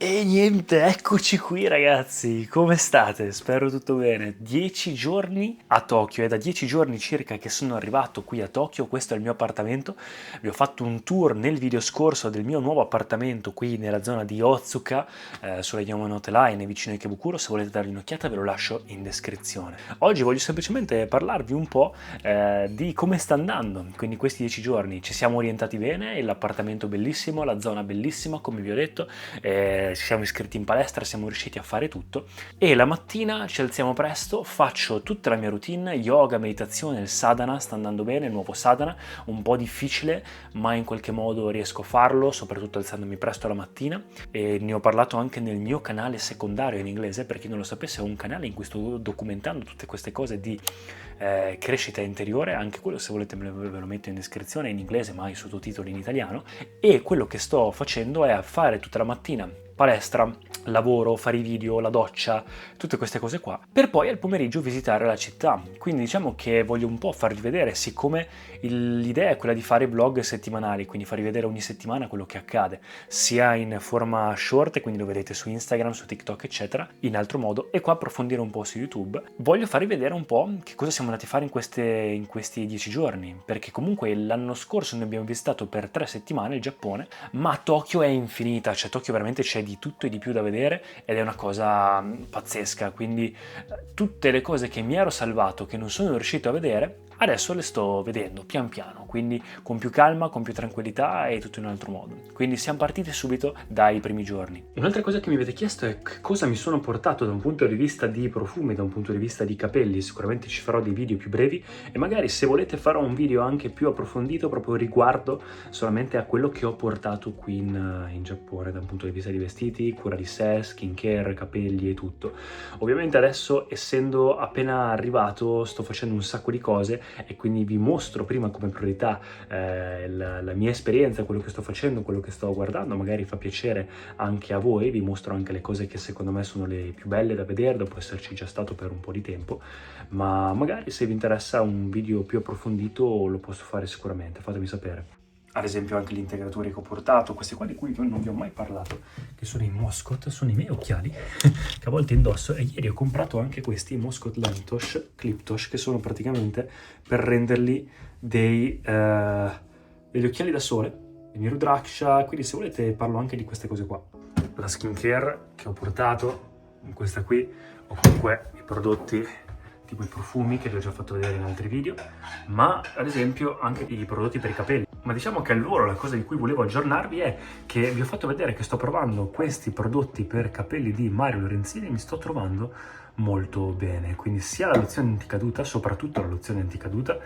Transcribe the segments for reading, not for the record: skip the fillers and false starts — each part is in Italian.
E niente, eccoci qui ragazzi, come state? Spero tutto bene. 10 giorni a Tokyo, è da 10 giorni circa che sono arrivato qui a Tokyo, questo è il mio appartamento. Vi ho fatto un tour nel video scorso del mio nuovo appartamento qui nella zona di Otsuka, sulla Yamanote Line, vicino a Ikebukuro. Se volete dargli un'occhiata ve lo lascio in descrizione. Oggi voglio semplicemente parlarvi un po' di come sta andando, quindi questi 10 giorni ci siamo orientati bene, l'appartamento bellissimo, la zona bellissima come vi ho detto. Ci siamo iscritti in palestra, siamo riusciti a fare tutto e la mattina ci alziamo presto, faccio tutta la mia routine, yoga, meditazione, il sadhana sta andando bene, il nuovo sadhana, un po' difficile ma in qualche modo riesco a farlo, soprattutto alzandomi presto la mattina, e ne ho parlato anche nel mio canale secondario in inglese. Per chi non lo sapesse, ho un canale in cui sto documentando tutte queste cose di crescita interiore, anche quello se volete ve lo metto in descrizione, in inglese ma i sottotitoli in italiano. E quello che sto facendo è fare tutta la mattina palestra, lavoro, fare i video, la doccia, tutte queste cose qua, per poi al pomeriggio visitare la città. Quindi diciamo che voglio un po' farvi vedere, siccome l'idea è quella di fare vlog settimanali, quindi farvi vedere ogni settimana quello che accade, sia in forma short, quindi lo vedete su Instagram, su TikTok eccetera, in altro modo, e qua approfondire un po' su YouTube. Voglio farvi vedere un po' che cosa siamo andati a fare in questi 10 giorni, perché comunque l'anno scorso noi abbiamo visitato per 3 settimane il Giappone, ma Tokyo è infinita, cioè Tokyo veramente c'è di tutto e di più da vedere ed è una cosa pazzesca. Quindi tutte le cose che mi ero salvato, che non sono riuscito a vedere, adesso le sto vedendo pian piano, quindi con più calma, con più tranquillità e tutto in un altro modo. Quindi siamo partiti subito dai primi giorni. Un'altra cosa che mi avete chiesto è cosa mi sono portato da un punto di vista di profumi, da un punto di vista di capelli. Sicuramente ci farò dei video più brevi e magari se volete farò un video anche più approfondito proprio riguardo solamente a quello che ho portato qui in Giappone, da un punto di vista di vestiti, cura di sé, skincare, capelli e tutto. Ovviamente adesso, essendo appena arrivato, sto facendo un sacco di cose e quindi vi mostro prima come priorità la mia esperienza, quello che sto facendo, quello che sto guardando. Magari fa piacere anche a voi, vi mostro anche le cose che secondo me sono le più belle da vedere dopo esserci già stato per un po' di tempo, ma magari se vi interessa un video più approfondito lo posso fare sicuramente, fatemi sapere. Ad esempio anche gli integratori che ho portato, questi qua di cui non vi ho mai parlato, che sono i Moscot, sono i miei occhiali che a volte indosso, e ieri ho comprato anche questi Moscot Lentosh Cliptosh, che sono praticamente per renderli degli occhiali da sole, il mio Rudraksha. Quindi se volete parlo anche di queste cose qua. La skincare che ho portato, questa qui, o comunque i prodotti tipo i profumi che vi ho già fatto vedere in altri video, ma ad esempio anche i prodotti per i capelli. Ma diciamo che al volo la cosa di cui volevo aggiornarvi è che vi ho fatto vedere che sto provando questi prodotti per capelli di Mario Lorenzini e mi sto trovando molto bene. Quindi sia la lozione anticaduta, soprattutto la lozione anticaduta,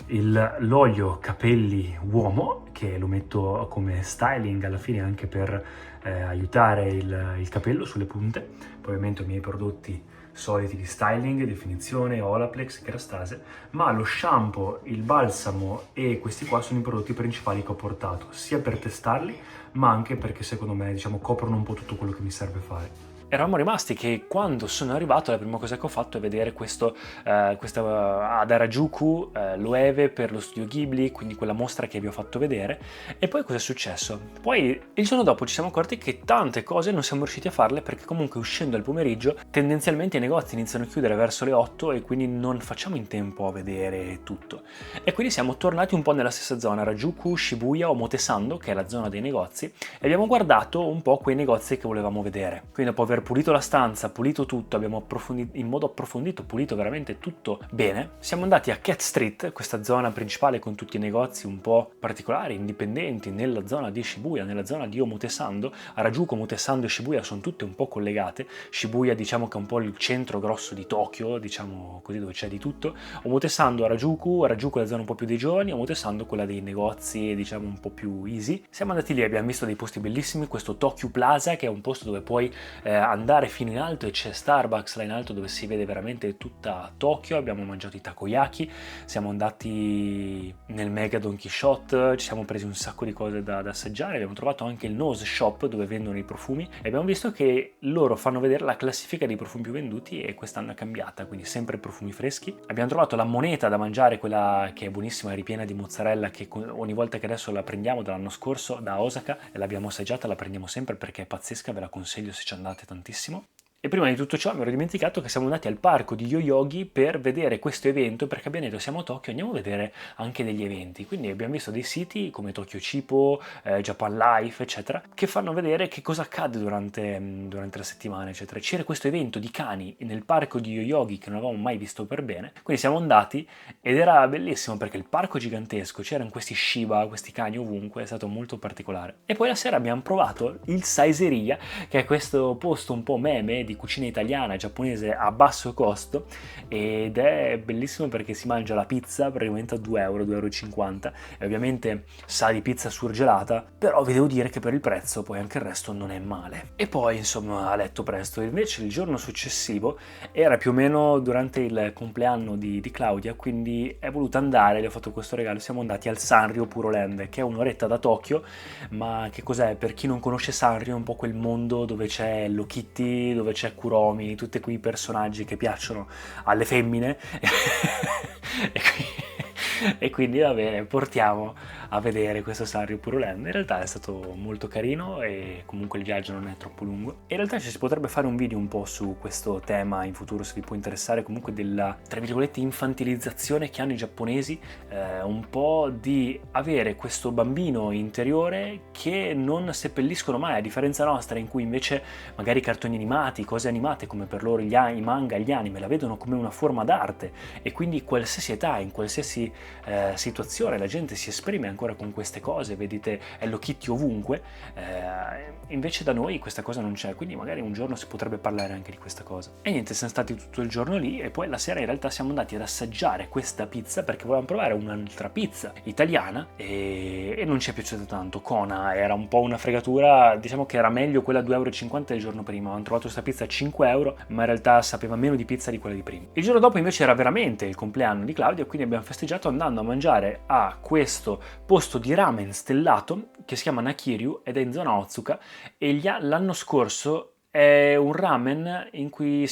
l'olio capelli uomo, che lo metto come styling alla fine anche per aiutare il capello sulle punte. Poi ovviamente ho i miei prodotti soliti di styling, definizione, Olaplex, Kerastase, ma lo shampoo, il balsamo e questi qua sono i prodotti principali che ho portato, sia per testarli, ma anche perché secondo me, diciamo, coprono un po' tutto quello che mi serve fare. Eravamo rimasti che quando sono arrivato la prima cosa che ho fatto è vedere questa ad Harajuku, Loewe per lo studio Ghibli, quindi quella mostra che vi ho fatto vedere. E poi cosa è successo? Poi il giorno dopo ci siamo accorti che tante cose non siamo riusciti a farle perché comunque uscendo al pomeriggio tendenzialmente i negozi iniziano a chiudere verso le 8 e quindi non facciamo in tempo a vedere tutto. E quindi siamo tornati un po' nella stessa zona, Harajuku, Shibuya, Omotesando, che è la zona dei negozi, e abbiamo guardato un po' quei negozi che volevamo vedere. Quindi dopo aver pulito la stanza, pulito tutto, abbiamo approfondito in modo approfondito, pulito veramente tutto bene, siamo andati a Cat Street, questa zona principale con tutti i negozi un po' particolari, indipendenti, nella zona di Shibuya, nella zona di Omotesando. Harajuku, Omotesando e Shibuya sono tutte un po' collegate. Shibuya diciamo che è un po' il centro grosso di Tokyo, diciamo così, dove c'è di tutto. Omotesando Harajuku è la zona un po' più dei giovani, Omotesando quella dei negozi, diciamo un po' più easy. Siamo andati lì, abbiamo visto dei posti bellissimi, questo Tokyo Plaza che è un posto dove puoi andare fino in alto e c'è Starbucks là in alto dove si vede veramente tutta Tokyo. Abbiamo mangiato i takoyaki, siamo andati nel Mega Don Quixote, ci siamo presi un sacco di cose da assaggiare, abbiamo trovato anche il Nose Shop dove vendono i profumi e abbiamo visto che loro fanno vedere la classifica dei profumi più venduti e quest'anno è cambiata, quindi sempre profumi freschi. Abbiamo trovato la moneta da mangiare, quella che è buonissima, ripiena di mozzarella, che ogni volta che adesso la prendiamo dall'anno scorso da Osaka e l'abbiamo assaggiata, la prendiamo sempre perché è pazzesca, ve la consiglio se ci andate tantissimo. E prima di tutto ciò mi ero dimenticato che siamo andati al parco di Yoyogi per vedere questo evento, perché abbiamo detto siamo a Tokyo, andiamo a vedere anche degli eventi. Quindi abbiamo visto dei siti come Tokyo Chipo, Japan Life, eccetera, che fanno vedere che cosa accade durante la settimana, eccetera. C'era questo evento di cani nel parco di Yoyogi che non avevamo mai visto per bene, quindi siamo andati ed era bellissimo perché il parco è gigantesco, c'erano questi Shiba, questi cani ovunque, è stato molto particolare. E poi la sera abbiamo provato il Saiseria, che è questo posto un po' meme di cucina italiana e giapponese a basso costo ed è bellissimo perché si mangia la pizza praticamente a 2 euro, 2,50 euro e ovviamente sa di pizza surgelata, però vi devo dire che per il prezzo poi anche il resto non è male. E poi insomma a letto presto. Invece il giorno successivo era più o meno durante il compleanno di Claudia, quindi è voluta andare, le ho fatto questo regalo, siamo andati al Sanrio Puroland, che è un'oretta da Tokyo, ma che cos'è? Per chi non conosce Sanrio è un po' quel mondo dove c'è Hello Kitty, dove c'è Kuromi, tutti quei personaggi che piacciono alle femmine e quindi va bene, portiamo a vedere questo Sanrio Puroland. In realtà è stato molto carino e comunque il viaggio non è troppo lungo. In realtà ci si potrebbe fare un video un po' su questo tema in futuro, se vi può interessare, comunque della, tra virgolette, infantilizzazione che hanno i giapponesi, un po' di avere questo bambino interiore che non seppelliscono mai, a differenza nostra in cui invece magari i cartoni animati, cose animate come per loro i manga, gli anime la vedono come una forma d'arte e quindi qualsiasi età, in qualsiasi situazione la gente si esprime ancora con queste cose, vedete Hello Kitty ovunque, invece da noi questa cosa non c'è, quindi magari un giorno si potrebbe parlare anche di questa cosa. E niente, siamo stati tutto il giorno lì e poi la sera in realtà siamo andati ad assaggiare questa pizza perché volevamo provare un'altra pizza italiana e non ci è piaciuta tanto. Kona era un po' una fregatura, diciamo che era meglio quella 2,50 euro del giorno prima, avevamo trovato questa pizza a 5 euro ma in realtà sapeva meno di pizza di quella di prima. Il giorno dopo invece era veramente il compleanno di Claudia, quindi abbiamo festeggiato andando a mangiare a questo posto di ramen stellato che si chiama Nakiryu ed è in zona Otsuka e l'anno scorso è un ramen in cui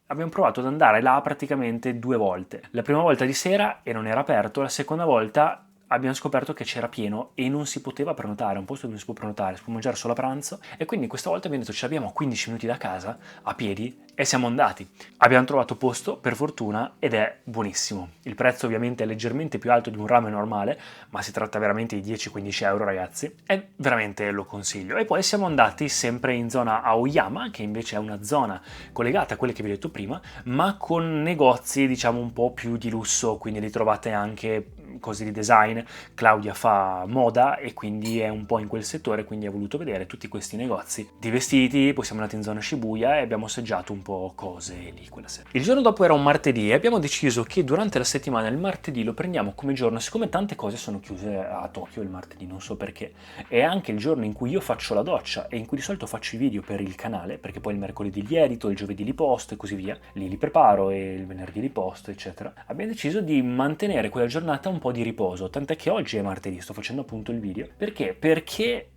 abbiamo provato ad andare là praticamente 2 volte. La prima volta di sera e non era aperto, la seconda volta abbiamo scoperto che c'era pieno e non si poteva prenotare, è un posto dove non si può prenotare, si può mangiare solo a pranzo e quindi questa volta abbiamo detto ce l'abbiamo a 15 minuti da casa, a piedi, e siamo andati. Abbiamo trovato posto, per fortuna, ed è buonissimo. Il prezzo ovviamente è leggermente più alto di un ramen normale, ma si tratta veramente di 10-15 euro ragazzi, e veramente lo consiglio. E poi siamo andati sempre in zona Aoyama, che invece è una zona collegata a quelle che vi ho detto prima, ma con negozi diciamo un po' più di lusso, quindi li trovate anche cose di design. Claudia fa moda e quindi è un po' in quel settore, quindi ha voluto vedere tutti questi negozi di vestiti. Poi siamo andati in zona Shibuya e abbiamo assaggiato un po' cose lì quella sera. Il giorno dopo era un martedì e abbiamo deciso che durante la settimana il martedì lo prendiamo come giorno, siccome tante cose sono chiuse a Tokyo il martedì, non so perché, è anche il giorno in cui io faccio la doccia e in cui di solito faccio i video per il canale, perché poi il mercoledì li edito, il giovedì li posto e così via, li preparo e il venerdì li posto eccetera. Abbiamo deciso di mantenere quella giornata un po' di riposo, tant'è che oggi è martedì, sto facendo appunto il video. Perché? Perché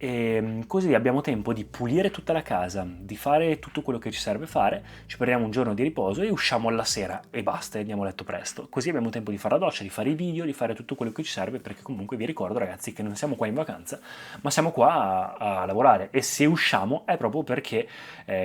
così abbiamo tempo di pulire tutta la casa, di fare tutto quello che ci serve fare, ci prendiamo un giorno di riposo e usciamo alla sera e basta, e andiamo a letto presto. Così abbiamo tempo di fare la doccia, di fare i video, di fare tutto quello che ci serve, perché comunque vi ricordo ragazzi che non siamo qua in vacanza, ma siamo qua a lavorare e se usciamo è proprio perché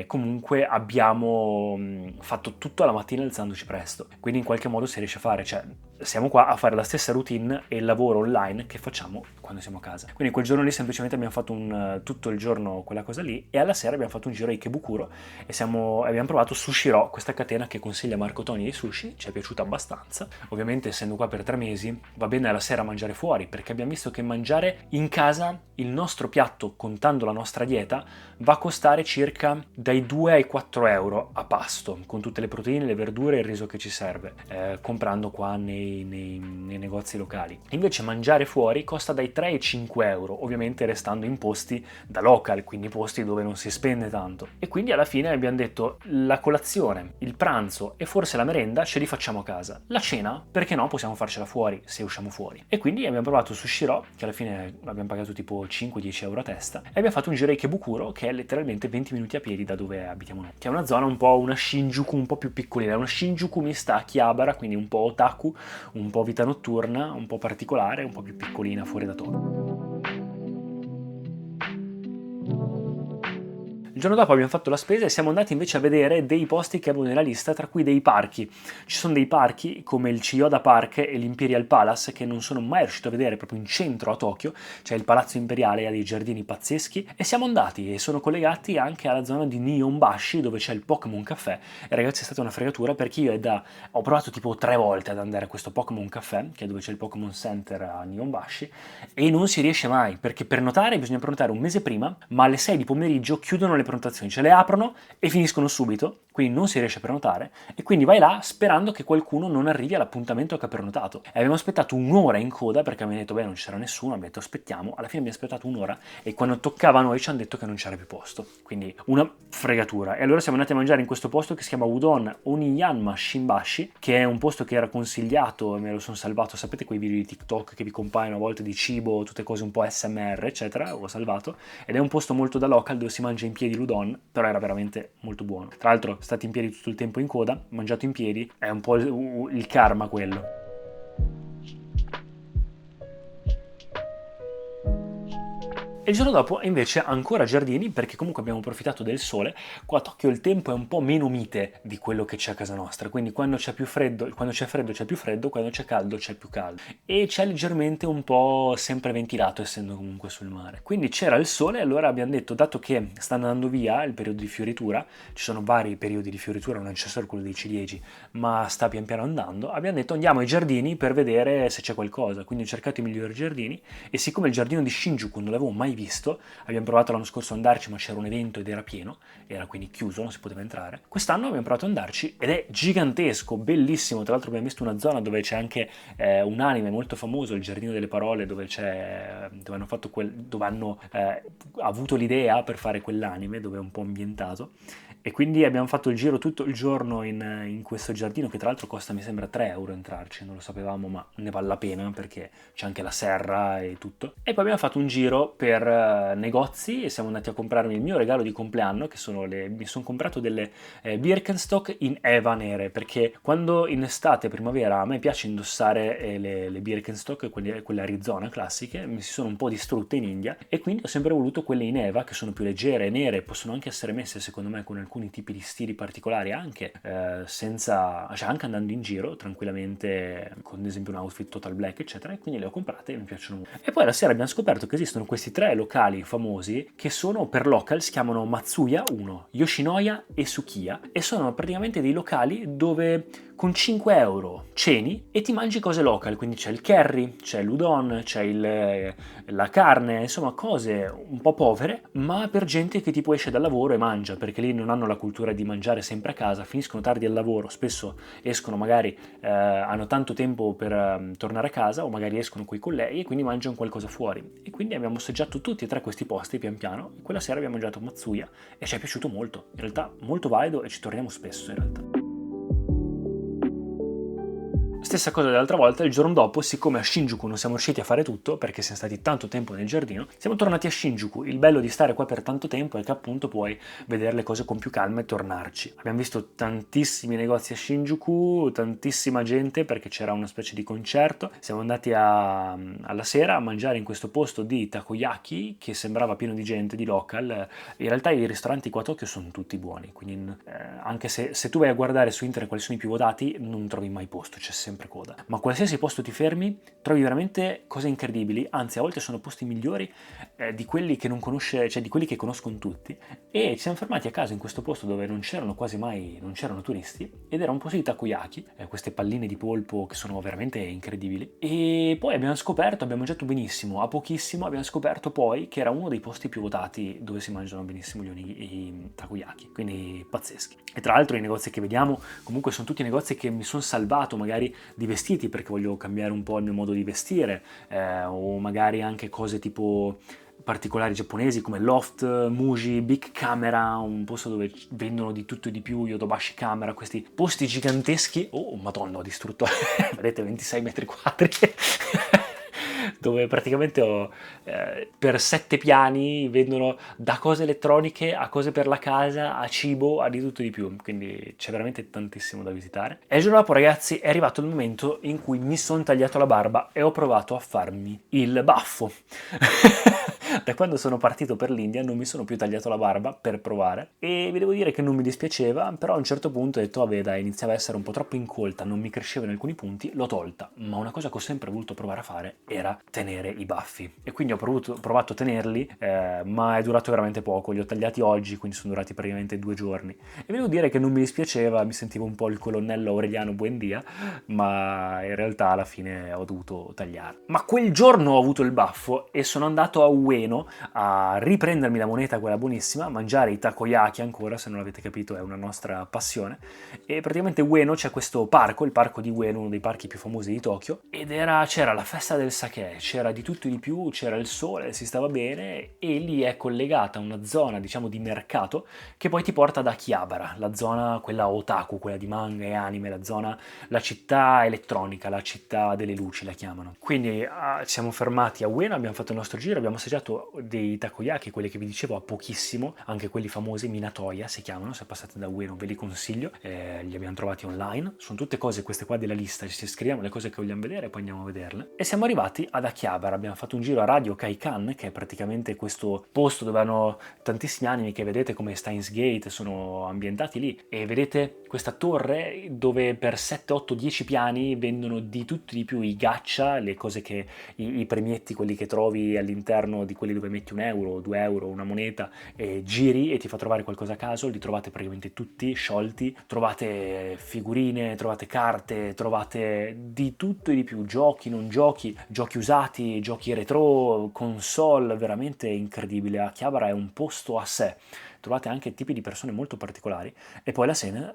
comunque abbiamo fatto tutto la mattina alzandoci presto, quindi in qualche modo si riesce a fare, cioè siamo qua a fare la stessa routine e il lavoro online che facciamo quando siamo a casa. Quindi quel giorno lì semplicemente abbiamo fatto tutto il giorno quella cosa lì e alla sera abbiamo fatto un giro a Ikebukuro e abbiamo provato Sushiro, questa catena che consiglia Marco Toni ai sushi, ci è piaciuta abbastanza. Ovviamente essendo qua per 3 mesi va bene alla sera mangiare fuori, perché abbiamo visto che mangiare in casa il nostro piatto, contando la nostra dieta, va a costare circa dai 2 ai 4 euro a pasto, con tutte le proteine, le verdure e il riso che ci serve, comprando qua nei negozi locali. Invece mangiare fuori costa dai 3 ai 5 euro, ovviamente restando in posti da local, quindi posti dove non si spende tanto. E quindi alla fine abbiamo detto la colazione, il pranzo e forse la merenda ce li facciamo a casa. La cena, perché no, possiamo farcela fuori se usciamo fuori. E quindi abbiamo provato Sushiro, che alla fine abbiamo pagato tipo 5-10 euro a testa, e abbiamo fatto un giro a Ikebukuro, che è letteralmente 20 minuti a piedi da dove abitiamo noi, che è una zona un po' una Shinjuku un po' più piccolina, è una Shinjuku mista a Chiabara, quindi un po' otaku, un po' vita notturna, un po' particolare, un po' più piccolina fuori da Tokyo. Il giorno dopo abbiamo fatto la spesa e siamo andati invece a vedere dei posti che avevo nella lista, tra cui dei parchi. Ci sono dei parchi come il Chiyoda Park e l'Imperial Palace che non sono mai riuscito a vedere proprio in centro a Tokyo. C'è il Palazzo Imperiale, ha dei giardini pazzeschi, e siamo andati e sono collegati anche alla zona di Nihonbashi dove c'è il Pokémon Café. E ragazzi, è stata una fregatura perché io ho provato tipo 3 volte ad andare a questo Pokémon Café, che è dove c'è il Pokémon Center a Nihonbashi, e non si riesce mai, perché per notare bisogna prenotare un mese prima, ma alle 6 di pomeriggio chiudono le prenotazioni, ce le aprono e finiscono subito, quindi non si riesce a prenotare, e quindi vai là sperando che qualcuno non arrivi all'appuntamento che ha prenotato. E abbiamo aspettato un'ora in coda perché abbiamo detto, beh, non ci sarà nessuno, abbiamo detto aspettiamo, alla fine abbiamo aspettato un'ora e quando toccava a noi ci hanno detto che non c'era più posto, quindi una fregatura. E allora siamo andati a mangiare in questo posto che si chiama Udon Oniyanma Shimbashi, che è un posto che era consigliato e me lo sono salvato, sapete quei video di TikTok che vi compaiono a volte di cibo, tutte cose un po' SMR eccetera, l'ho salvato, ed è un posto molto da local dove si mangia in piedi l'udon, però era veramente molto buono. Tra l'altro stati in piedi tutto il tempo in coda, mangiato in piedi, è un po' il karma quello. E il giorno dopo invece ancora giardini, perché comunque abbiamo approfittato del sole. Qua a Tokyo il tempo è un po' meno mite di quello che c'è a casa nostra, quindi quando c'è freddo c'è più freddo, quando c'è caldo c'è più caldo. E c'è leggermente un po' sempre ventilato essendo comunque sul mare. Quindi c'era il sole e allora abbiamo detto, dato che sta andando via il periodo di fioritura, ci sono vari periodi di fioritura, non c'è solo quello dei ciliegi, ma sta pian piano andando, abbiamo detto andiamo ai giardini per vedere se c'è qualcosa. Quindi ho cercato i migliori giardini e siccome il giardino di Shinjuku non l'avevo mai visto, abbiamo provato l'anno scorso ad andarci ma c'era un evento ed era pieno, era quindi chiuso, non si poteva entrare. Quest'anno abbiamo provato ad andarci ed è gigantesco, bellissimo, tra l'altro abbiamo visto una zona dove c'è anche un anime molto famoso, il Giardino delle Parole, dove hanno fatto dove hanno avuto l'idea per fare quell'anime, dove è un po' ambientato. E quindi abbiamo fatto il giro tutto il giorno in questo giardino, che tra l'altro costa mi sembra 3 euro entrarci, non lo sapevamo ma ne vale la pena perché c'è anche la serra e tutto. E poi abbiamo fatto un giro per negozi e siamo andati a comprarmi il mio regalo di compleanno, che mi sono comprato delle Birkenstock in Eva nere, perché quando in estate e primavera a me piace indossare le Birkenstock, quelle Arizona classiche, mi si sono un po' distrutte in India e quindi ho sempre voluto quelle in Eva, che sono più leggere e nere, possono anche essere messe secondo me con alcuni tipi di stili particolari, anche cioè anche andando in giro tranquillamente con ad esempio un outfit total black eccetera, e quindi le ho comprate e mi piacciono molto. E poi la sera abbiamo scoperto che esistono questi 3 locali famosi che sono per local, si chiamano Matsuya 1, Yoshinoya e Sukiya, e sono praticamente dei locali dove con 5 euro ceni e ti mangi cose local, quindi c'è il curry, c'è l'udon, c'è la carne, insomma cose un po' povere, ma per gente che tipo esce dal lavoro e mangia, perché lì non hanno la cultura di mangiare sempre a casa, finiscono tardi al lavoro, spesso escono magari, hanno tanto tempo per tornare a casa o magari escono coi colleghi e quindi mangiano qualcosa fuori. E quindi abbiamo assaggiato tutti e 3 questi posti pian piano, e quella sera abbiamo mangiato Matsuya e ci è piaciuto molto, in realtà molto valido e ci torniamo spesso in realtà. Stessa cosa dell'altra volta, il giorno dopo, siccome a Shinjuku non siamo riusciti a fare tutto, perché siamo stati tanto tempo nel giardino, siamo tornati a Shinjuku. Il bello di stare qua per tanto tempo è che appunto puoi vedere le cose con più calma e tornarci. Abbiamo visto tantissimi negozi a Shinjuku, tantissima gente perché c'era una specie di concerto. Siamo andati alla sera a mangiare in questo posto di takoyaki che sembrava pieno di gente, di local. In realtà i ristoranti qua a Tokyo sono tutti buoni, quindi anche se tu vai a guardare su internet quali sono i più votati, non trovi mai posto, c'è sempre sempre coda. Ma qualsiasi posto ti fermi, trovi veramente cose incredibili, anzi a volte sono posti migliori di quelli che non conosce, cioè di quelli che conoscono tutti. E ci siamo fermati a caso in questo posto dove non c'erano quasi mai, non c'erano turisti, ed era un posto di takoyaki, queste palline di polpo che sono veramente incredibili. E poi abbiamo mangiato benissimo, a pochissimo abbiamo scoperto poi che era uno dei posti più votati dove si mangiano benissimo i takoyaki, quindi pazzeschi. E tra l'altro i negozi che vediamo comunque sono tutti negozi che mi sono salvato magari di vestiti perché voglio cambiare un po' il mio modo di vestire, o magari anche cose tipo particolari giapponesi come Loft, Muji, Big Camera, un posto dove vendono di tutto e di più, Yodobashi Camera, questi posti giganteschi. Oh madonna, ho distrutto vedete 26 metri quadri dove praticamente per 7 piani vendono da cose elettroniche a cose per la casa, a cibo, a di tutto e di più, quindi c'è veramente tantissimo da visitare. E il giorno dopo, ragazzi, è arrivato il momento in cui mi sono tagliato la barba e ho provato a farmi il baffo. Da quando sono partito per l'India non mi sono più tagliato la barba per provare e vi devo dire che non mi dispiaceva, però a un certo punto ho detto vabbè dai, iniziava a essere un po' troppo incolta, non mi cresceva in alcuni punti, l'ho tolta, ma una cosa che ho sempre voluto provare a fare era tenere i baffi e quindi ho provato a tenerli, ma è durato veramente poco, li ho tagliati oggi, quindi sono durati praticamente 2 giorni e vi devo dire che non mi dispiaceva, mi sentivo un po' il colonnello Aureliano Buendia, ma in realtà alla fine ho dovuto tagliare. Ma quel giorno ho avuto il baffo e sono andato a Ueno a riprendermi la moneta, quella buonissima, a mangiare i takoyaki ancora, se non l'avete capito è una nostra passione, e praticamente Ueno c'è questo parco, il parco di Ueno, uno dei parchi più famosi di Tokyo, ed c'era la festa del sake, c'era di tutto e di più, c'era il sole, si stava bene e lì è collegata una zona diciamo di mercato che poi ti porta ad Akihabara, la zona quella otaku, quella di manga e anime, la città elettronica, la città delle luci la chiamano. Quindi ci siamo fermati a Ueno, abbiamo fatto il nostro giro, abbiamo assaggiato dei takoyaki, quelli che vi dicevo a pochissimo, anche quelli famosi, Minatoya si chiamano, se passate da Ueno ve li consiglio, li abbiamo trovati online, sono tutte cose queste qua della lista, ci scriviamo le cose che vogliamo vedere e poi andiamo a vederle. E siamo arrivati ad Akihabara, abbiamo fatto un giro a Radio Kaikan, che è praticamente questo posto dove hanno tantissimi anime che vedete come Steins Gate, sono ambientati lì, e vedete questa torre dove per 7, 8, 10 piani vendono di tutto e di più, i gacha, le cose che i premietti, quelli che trovi all'interno di quelli dove metti 1 euro, 2 euro, una moneta e giri e ti fa trovare qualcosa a caso, li trovate praticamente tutti sciolti, trovate figurine, trovate carte, trovate di tutto e di più, giochi, non giochi, giochi usati, giochi retro, console, veramente incredibile. Akihabara è un posto a sé, trovate anche tipi di persone molto particolari e poi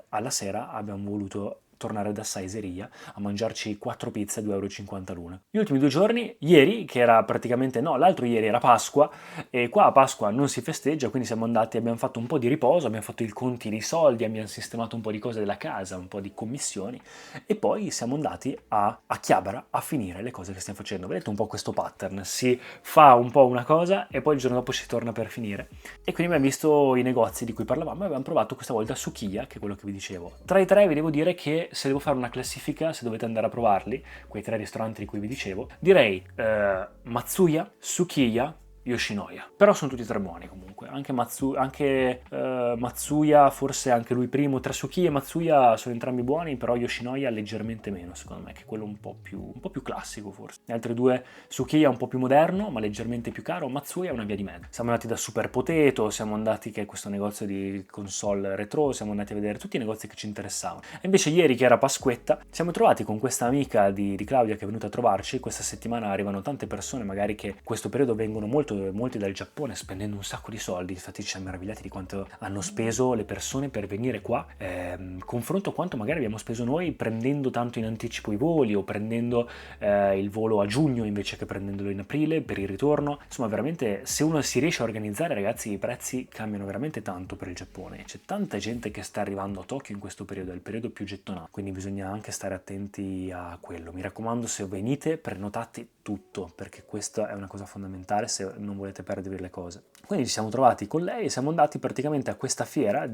alla sera abbiamo voluto tornare da Saiseria a mangiarci 4 pizze a 2,50 € l'una. Gli ultimi 2 giorni, ieri, che era praticamente no, l'altro ieri era Pasqua, e qua a Pasqua non si festeggia, quindi siamo andati, abbiamo fatto un po' di riposo, abbiamo fatto i conti dei soldi, abbiamo sistemato un po' di cose della casa, un po' di commissioni, e poi siamo andati a Chiabara a finire le cose che stiamo facendo. Vedete un po' questo pattern, si fa un po' una cosa e poi il giorno dopo si torna per finire. E quindi abbiamo visto i negozi di cui parlavamo e abbiamo provato questa volta Sukiya, che è quello che vi dicevo. Tra i 3 vi devo dire che se devo fare una classifica, se dovete andare a provarli, quei 3 ristoranti di cui vi dicevo, direi Matsuya, Sukiya, Yoshinoya. Però sono tutti 3 buoni comunque, anche Matsuya, forse anche lui primo, tra Sukiya e Matsuya sono entrambi buoni, però Yoshinoya leggermente meno secondo me, che è quello un po' più classico forse. Gli altri 2, Sukiya è un po' più moderno, ma leggermente più caro, Matsuya è una via di mezzo. Siamo andati da Super Potato, siamo andati, che è questo negozio di console retro, siamo andati a vedere tutti i negozi che ci interessavano. E invece ieri, che era Pasquetta, siamo trovati con questa amica di Claudia che è venuta a trovarci. Questa settimana arrivano tante persone magari che in questo periodo vengono molti dal Giappone spendendo un sacco di soldi, infatti ci siamo meravigliati di quanto hanno speso le persone per venire qua, confronto a quanto magari abbiamo speso noi prendendo tanto in anticipo i voli o prendendo il volo a giugno invece che prendendolo in aprile per il ritorno. Insomma, veramente, se uno si riesce a organizzare, ragazzi, i prezzi cambiano veramente tanto per il Giappone. C'è tanta gente che sta arrivando a Tokyo in questo periodo, è il periodo più gettonato, quindi bisogna anche stare attenti a quello. Mi raccomando, se venite prenotate tutto, perché questa è una cosa fondamentale se non volete perdervi le cose. Quindi ci siamo trovati con lei e siamo andati praticamente a questa fiera,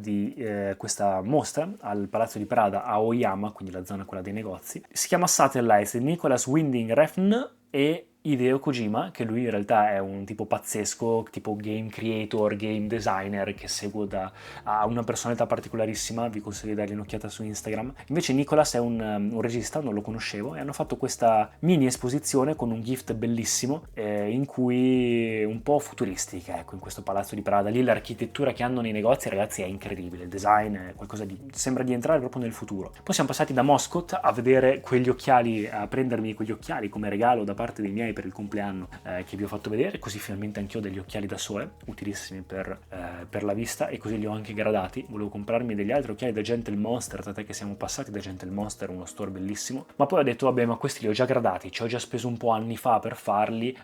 questa mostra al Palazzo di Prada a Oyama, quindi la zona quella dei negozi. Si chiama Satellites, Nicholas Winding Refn, e Hideo Kojima, che lui in realtà è un tipo pazzesco, tipo game creator, game designer, che seguo ha una personalità particolarissima, vi consiglio di dargli un'occhiata su Instagram. Invece Nicolas è un regista, non lo conoscevo, e hanno fatto questa mini esposizione con un gift bellissimo, in cui un po' futuristica, ecco, in questo palazzo di Prada. Lì l'architettura che hanno nei negozi, ragazzi, è incredibile, il design è qualcosa di... sembra di entrare proprio nel futuro. Poi siamo passati da Moscot a vedere quegli occhiali, a prendermi quegli occhiali come regalo da parte dei miei per il compleanno, che vi ho fatto vedere, così finalmente anch'io ho degli occhiali da sole, utilissimi per la vista, e così li ho anche gradati. Volevo comprarmi degli altri occhiali da Gentle Monster, tant'è che siamo passati da Gentle Monster, uno store bellissimo, ma poi ho detto vabbè, ma questi li ho già gradati, ci ho già speso un po' anni fa per farli,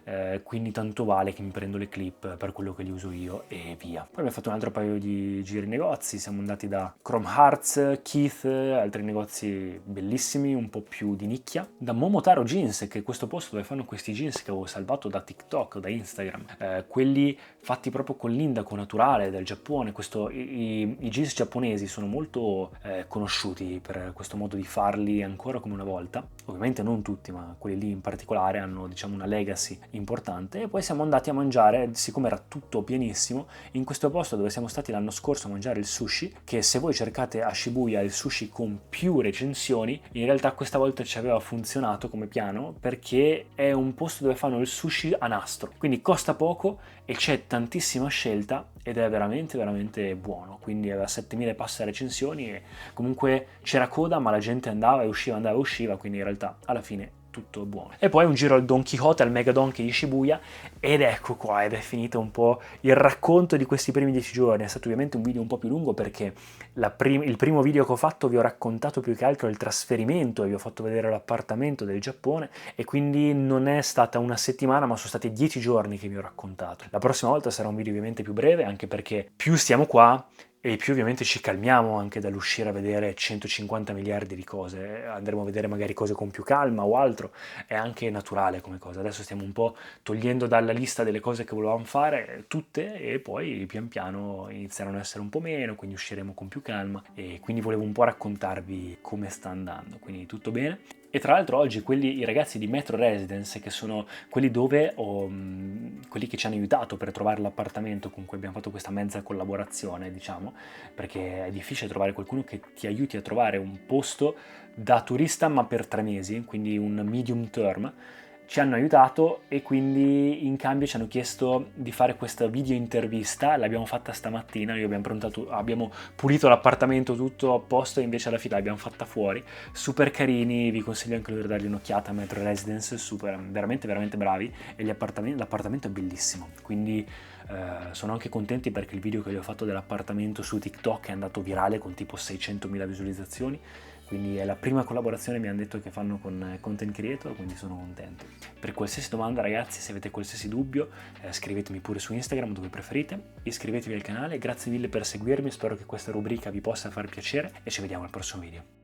quindi tanto vale che mi prendo le clip per quello che li uso io e via. Poi abbiamo fatto un altro paio di giri negozi, siamo andati da Chrome Hearts, Keith, altri negozi bellissimi, un po' più di nicchia, da Momotaro Jeans, che è questo posto dove fanno questi jeans che avevo salvato da TikTok, da Instagram, quelli fatti proprio con l'indaco naturale del Giappone. I jeans giapponesi sono molto conosciuti per questo modo di farli ancora come una volta, ovviamente non tutti, ma quelli lì in particolare hanno, diciamo, una legacy importante. E poi siamo andati a mangiare, siccome era tutto pienissimo, in questo posto dove siamo stati l'anno scorso a mangiare il sushi, che se voi cercate a Shibuya il sushi con più recensioni, in realtà questa volta ci aveva funzionato come piano, perché è un posto dove fanno il sushi a nastro, quindi costa poco e c'è tantissima scelta ed è veramente veramente buono. Quindi aveva 7000 passa recensioni e comunque c'era coda, ma la gente andava e usciva, quindi in realtà alla fine tutto buono. E poi un giro al Don Quixote, al Mega Donkey di Shibuya, ed ecco qua, ed è finito un po' il racconto di questi primi 10 giorni. È stato ovviamente un video un po' più lungo perché il primo video che ho fatto vi ho raccontato più che altro il trasferimento e vi ho fatto vedere l'appartamento del Giappone, e quindi non è stata una settimana ma sono stati 10 giorni che vi ho raccontato. La prossima volta sarà un video ovviamente più breve, anche perché più stiamo qua e più ovviamente ci calmiamo anche dall'uscire a vedere 150 miliardi di cose. Andremo a vedere magari cose con più calma o altro, è anche naturale come cosa. Adesso stiamo un po' togliendo dalla lista delle cose che volevamo fare tutte, e poi pian piano inizieranno ad essere un po' meno, quindi usciremo con più calma, e quindi volevo un po' raccontarvi come sta andando, quindi tutto bene. E tra l'altro oggi i ragazzi di Metro Residence, che sono quelli quelli che ci hanno aiutato per trovare l'appartamento con cui abbiamo fatto questa mezza collaborazione, diciamo, perché è difficile trovare qualcuno che ti aiuti a trovare un posto da turista ma per 3 mesi, quindi un medium term. Ci hanno aiutato e quindi in cambio ci hanno chiesto di fare questa video intervista, l'abbiamo fatta stamattina, noi abbiamo pulito l'appartamento tutto a posto, e invece alla fine l'abbiamo fatta fuori. Super carini, vi consiglio anche loro di dargli un'occhiata a Metro Residence, super, veramente veramente bravi, e l'appartamento è bellissimo, quindi sono anche contenti perché il video che gli ho fatto dell'appartamento su TikTok è andato virale con tipo 600.000 visualizzazioni. Quindi è la prima collaborazione, mi hanno detto, che fanno con content creator, quindi sono contento. Per qualsiasi domanda, ragazzi, se avete qualsiasi dubbio, scrivetemi pure su Instagram, dove preferite, iscrivetevi al canale, grazie mille per seguirmi, spero che questa rubrica vi possa far piacere e ci vediamo al prossimo video.